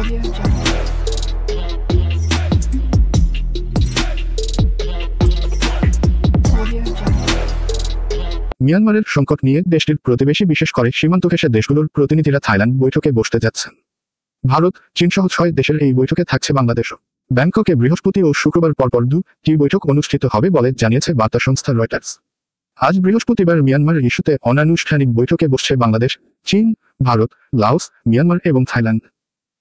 Audio Jungle. Audio Jungle. মিয়ানমারের সংকট নিয়ে দেশটির প্রতিবেশী বিশেষ করে সীমান্ত ঘেঁষা দেশগুলোর প্রতিনিধিরা থাইল্যান্ড বৈঠকে বসতে যাচ্ছেন। ভারত, চীন সহ 6 দেশের এই বৈঠকে থাকছে বাংলাদেশও। ব্যাংককে বৃহস্পতি ও শুক্রবার পরপর 2টি বৈঠক অনুষ্ঠিত হবে বলে জানিয়েছে বার্তা সংস্থা রয়টার্স। আজ বৃহস্পতিবার মিয়ানমার ইস্যুতে অনানুষ্ঠানিক বৈঠকে বসছে বাংলাদেশ, চীন, ভারত, লাওস, মিয়ানমার এবং থাইল্যান্ড।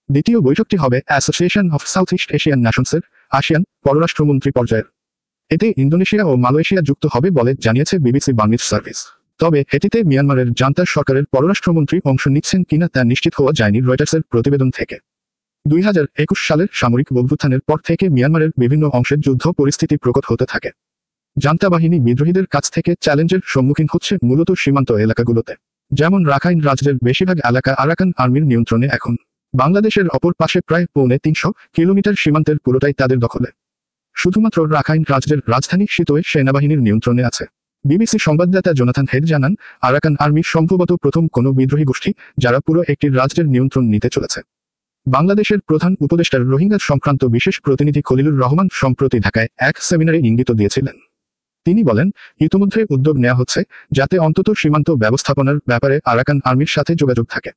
দ্বিতীয় বৈঠকটি হবে association of South East Asian নেশনসের আসিয়ান পররাষ্ট্রমন্ত্রী পর্যায়ের। এতে ইন্দোনেশিয়া ও মালয়েশিয়া যুক্ত হবে বলে জানিয়েছে বিবিসি বাংলাদেশ সার্ভিস। তবে এটিতে মিয়ানমারের জান্তা সরকারের পররাষ্ট্রমন্ত্রী অংশ নিচ্ছেন কিনা তা নিশ্চিত হওয়া যায়নি রয়টার্সের প্রতিবেদন থেকে। 2021 সালের সামরিক অভ্যুত্থানের পর থেকে মিয়ানমারের বিভিন্ন অংশের যুদ্ধ পরিস্থিতি প্রকট হতে থাকে। জান্তা বাহিনী বিদ্রোহীদের কাছ থেকে চ্যালেঞ্জের সম্মুখীন হচ্ছে মূলত সীমান্ত এলাকাগুলোতে। যেমন রাখাইন রাজ্যের বেশিরভাগ এলাকা আরাকান আর্মির নিয়ন্ত্রণে এখন। বাংলাদেশের অপর পাশে প্রায় 350 কিলোমিটার সীমান্তের পুরোটাই তাদের দখলে। শুধুমাত্র রাখাইন রাজ্যের রাজধানী সিতোয় সেনাবাহিনীর নিয়ন্ত্রণে আছে। বিবিসি সংবাদদাতা জোনাথন হেড জানান, আরাকান আর্মি সম্ভবত প্রথম কোনো বিদ্রোহী গোষ্ঠী যারা পুরো একটি রাজ্যের নিয়ন্ত্রণ নিতে চলেছে। বাংলাদেশের প্রধান উপদেষ্টার রোহিঙ্গা সংক্রান্ত বিশেষ প্রতিনিধি খলিলুর রহমান সম্প্রতি ঢাকায় এক সেমিনারে ইঙ্গিত দিয়েছিলেন। তিনি বলেন, ইতোমধ্যে উদ্যোগ নেওয়া হচ্ছে যাতে অন্তত সীমান্ত ব্যবস্থাপনার ব্যাপারে আরাকান আর্মির সাথে যোগাযোগ থাকে।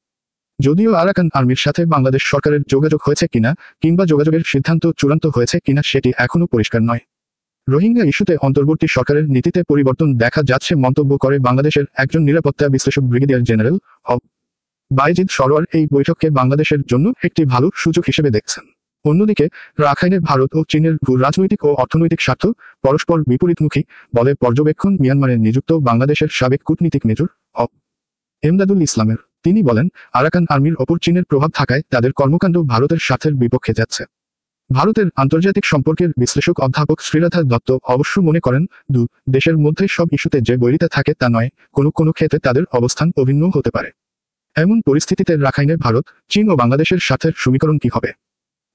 যদিও আরাকান আর্মির সাথে বাংলাদেশ সরকারের যোগাযোগ হয়েছে কিনা কিংবা যোগাযোগের সিদ্ধান্ত চূড়ান্ত হয়েছে কিনা সেটি এখনও পরিষ্কার নয়। রোহিঙ্গা ইস্যুতে অন্তর্বর্তী সরকারের নীতিতে পরিবর্তন দেখা যাচ্ছে মন্তব্য করে বাংলাদেশের একজন নিরাপত্তা বিশ্লেষক ব্রিগেডিয়ার জেনারেল বাইজিদ সরোয়ার এই বৈঠককে বাংলাদেশের জন্য একটি ভালো সুযোগ হিসেবে দেখছেন। অন্যদিকে রাখাইনে ভারত ও চীনের রাজনৈতিক ও অর্থনৈতিক স্বার্থ পরস্পর বিপরীতমুখী বলে পর্যবেক্ষণ মিয়ানমারে নিযুক্ত বাংলাদেশের সাবেক কূটনীতিক মেজর এমদাদুল ইসলামের। তিনি বলেন, আরাকান আর্মির ওপর চীনের প্রভাব থাকায় তাদের কর্মকাণ্ড ভারতের স্বার্থের বিপক্ষে যাচ্ছে। ভারতের আন্তর্জাতিক সম্পর্কের বিশ্লেষক অধ্যাপক শ্রীরাধা দত্ত অবশ্য মনে করেন, দেশের মধ্যে সব ইস্যুতে যে বৈরিতা থাকে তা নয়, কোনো কোনো ক্ষেত্রে তাদের অবস্থান অভিন্ন হতে পারে। এমন পরিস্থিতিতে রাখাইনে ভারত, চীন ও বাংলাদেশের স্বার্থের সমীকরণ কি হবে?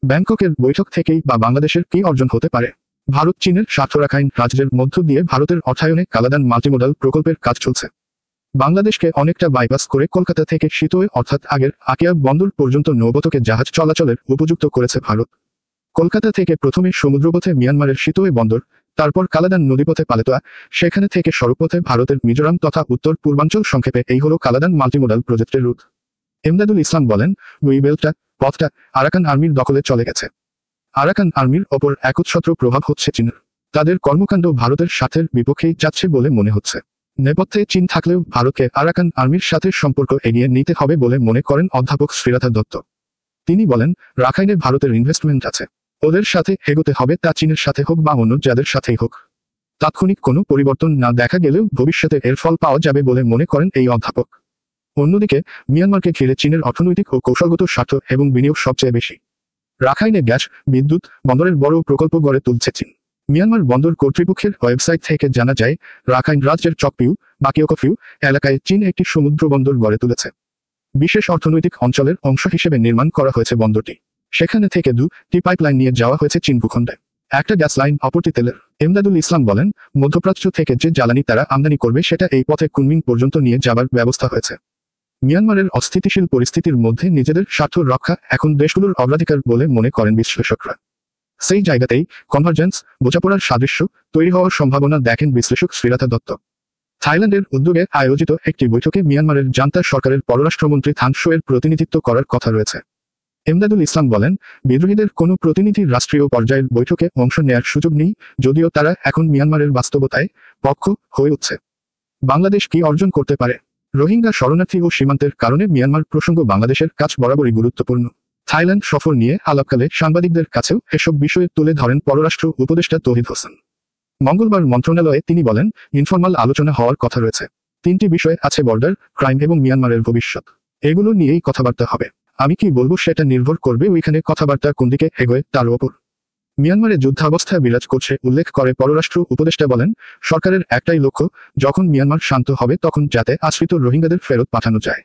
ব্যাংককের বৈঠক থেকেই বা বাংলাদেশের কি অর্জন হতে পারে? ভারত চীনের স্বার্থ রাখাইন রাজ্যের মধ্য দিয়ে ভারতের অর্থায়নে কালাদান মাল্টিমোডাল প্রকল্পের কাজ চলছে। বাংলাদেশকে অনেকটা বাইপাস করে কলকাতা থেকে সিতোয় অর্থাৎ আগের আকিয়া বন্দর পর্যন্ত নৌপথে জাহাজ চলাচলের উপযুক্ত করেছে ভারত। কলকাতা থেকে প্রথমে সমুদ্রপথে মিয়ানমারের সিতোয় বন্দর, তারপর কালাদান নদীপথে পালেতোয়া, সেখানে থেকে সড়কপথে ভারতের মিজোরাম তথা উত্তর পূর্বাঞ্চল সংক্ষেপে এই হলো কালাদান মাল্টিমোডাল প্রজেক্টের রুট। এমদাদুল ইসলাম বলেন, পথটা আরাকান আর্মির দখলে চলে গেছে। আরাকান আর্মির ওপর একচ্ছত্র প্রভাব হচ্ছে চীনের। তাদের কর্মকাণ্ড ভারতের স্বার্থের বিপক্ষেই যাচ্ছে বলে মনে হচ্ছে। নেপথ্যে চীন থাকলেও ভারতকে আরাকান আর্মির সাথে সম্পর্ক এগিয়ে নিতে হবে বলে মনে করেন অধ্যাপক শ্রীরাধা দত্ত। তিনি বলেন, রাখাইনে ভারতের ইনভেস্টমেন্ট আছে। ওদের সাথে এগোতে হবে, তা চীনের সাথে হোক বা অন্য যাদের সাথেই হোক। তাৎক্ষণিক কোনো পরিবর্তন না দেখা গেলেও ভবিষ্যতে এর ফল পাওয়া যাবে বলে মনে করেন এই অধ্যাপক। অন্যদিকে মিয়ানমারকে ঘিরে চীনের অর্থনৈতিক ও কৌশলগত স্বার্থ এবং বিনিয়োগ সবচেয়ে বেশি। রাখাইনে গ্যাস, বিদ্যুৎ, বন্দরের বড় প্রকল্প গড়ে তুলছে চীন। মিয়ানমার বন্দর কর্তৃপক্ষের ওয়েবসাইট থেকে জানা যায়, রাখাইন রাজ্যের চকপিউ, বাকিওকফিউ এলাকায় চীন একটি সমুদ্র বন্দর গড়ে তুলেছে। বিশেষ অর্থনৈতিক অঞ্চলের অংশ হিসেবে নির্মাণ করা হয়েছে বন্দরটি। সেখানে থেকে 2টি পাইপলাইন নিয়ে যাওয়া হয়েছে চীন ভূখণ্ডে। একটা গ্যাস লাইন, অপরটি তেলের। এমদাদুল ইসলাম বলেন, মধ্যপ্রাচ্য থেকে যে জ্বালানি তারা আমদানি করবে সেটা এই পথে কুনমিং পর্যন্ত নিয়ে যাবার ব্যবস্থা হয়েছে। মিয়ানমারের অস্থিতিশীল পরিস্থিতির মধ্যে নিজেদের স্বার্থ রক্ষা এখন দেশগুলোর অগ্রাধিকার বলে মনে করেন বিশ্লেষকরা। সেই জায়গাতেই কনভার্জেন্স, বোঝাপড়ার সাদৃশ্য তৈরি হওয়ার সম্ভাবনা দেখেন বিশ্লেষক শ্রীরাধা দত্ত। থাইল্যান্ডের উদ্যোগে আয়োজিত একটি বৈঠকে মিয়ানমারের জান্তা সরকারের পররাষ্ট্রমন্ত্রী থান শোয়ের প্রতিনিধিত্ব করার কথা রয়েছে। এমদাদুল ইসলাম বলেন, বিদ্রোহীদের কোনো প্রতিনিধি রাষ্ট্রীয় পর্যায়ের বৈঠকে অংশ নেয়ার সুযোগ নেই, যদিও তারা এখন মিয়ানমারের বাস্তবতায় পক্ষ হয়ে উঠছে। বাংলাদেশ কি অর্জন করতে পারে? রোহিঙ্গা শরণার্থী ও সীমান্তের কারণে মিয়ানমার প্রসঙ্গ বাংলাদেশের কাছ বরাবরই গুরুত্বপূর্ণ। থাইল্যান্ড সফর নিয়ে আলাপকালে সাংবাদিকদের কাছেও এসব বিষয়ে তুলে ধরেন পররাষ্ট্র উপদেষ্টা তৌহিদ হোসেন। মঙ্গলবার মন্ত্রণালয়ে তিনি বলেন, ইনফরমাল আলোচনা হওয়ার কথা রয়েছে। 3টি বিষয় আছে: বর্ডার, ক্রাইম এবং মিয়ানমারের ভবিষ্যৎ। এগুলো নিয়েই কথাবার্তা হবে। আমি কি বলবো সেটা নির্ভর করবে ওইখানে কথাবার্তা কোন দিকে এগোয় তার ওপর। মিয়ানমারে যুদ্ধাবস্থা বিরাজ করছে উল্লেখ করে পররাষ্ট্র উপদেষ্টা বলেন, সরকারের একটাই লক্ষ্য, যখন মিয়ানমার শান্ত হবে তখন যাতে আশ্রিত রোহিঙ্গাদের ফেরত পাঠানো যায়।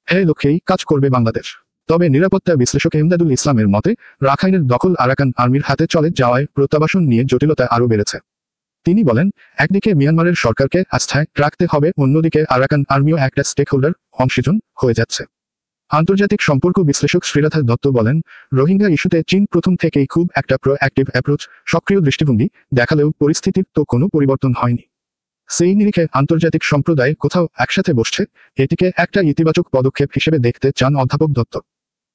এই লক্ষ্যেই কাজ করবে বাংলাদেশ। তবে নিরাপত্তা বিশ্লেষক এমদাদুল ইসলামের মতে, রাখাইনের দখল আরাকান আর্মির হাতে চলে যাওয়ায় প্রত্যাবাসন নিয়ে জটিলতা আরও বেড়েছে। তিনি বলেন, একদিকে মিয়ানমারের সরকারকে আস্থায় রাখতে হবে, অন্যদিকে আরাকান আর্মিও একটা স্টেকহোল্ডার অংশীজন হয়ে যাচ্ছে। আন্তর্জাতিক সম্পর্ক বিশ্লেষক শ্রীরাধা দত্ত বলেন, রোহিঙ্গা ইস্যুতে চীন প্রথম থেকেই খুব একটা প্রোঅ্যাক্টিভ অ্যাপ্রোচ, সক্রিয় দৃষ্টিভঙ্গি দেখালেও পরিস্থিতির তো কোনো পরিবর্তন হয়নি। সেই নিরিখে আন্তর্জাতিক সম্প্রদায় কোথাও একসাথে বসছে, এটিকে একটা ইতিবাচক পদক্ষেপ হিসেবে দেখতে চান অধ্যাপক দত্ত।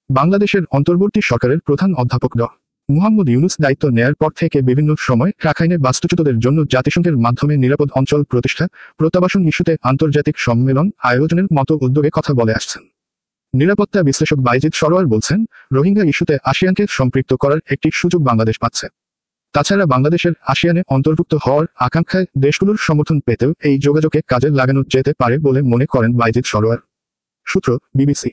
বাংলাদেশের অন্তর্বর্তী সরকারের প্রধান অধ্যাপক ড. মুহাম্মদ ইউনূস দায়িত্ব নেয়ার পর থেকে বিভিন্ন সময় রাখাইনে বাস্তুচ্যুতদের জন্য জাতিসংঘের মাধ্যমে নিরাপদ অঞ্চল প্রতিষ্ঠা, প্রত্যাবাসন ইস্যুতে আন্তর্জাতিক সম্মেলন আয়োজনের মতো উদ্যোগে কথা বলে আসছেন। নিরাপত্তা বিশ্লেষক বাইজিদ সরোয়ার বলছেন, রোহিঙ্গা ইস্যুতে আসিয়ানকে সম্পৃক্ত করার একটি সুযোগ বাংলাদেশ পাচ্ছে। তাছাড়া বাংলাদেশের আসিয়ানে অন্তর্ভুক্ত হওয়ার আকাঙ্ক্ষায় দেশগুলোর সমর্থন পেতেও এই যোগাযোগে কাজে লাগানো যেতে পারে বলে মনে করেন বাইজিদ সরোয়ার। সূত্র, বিবিসি।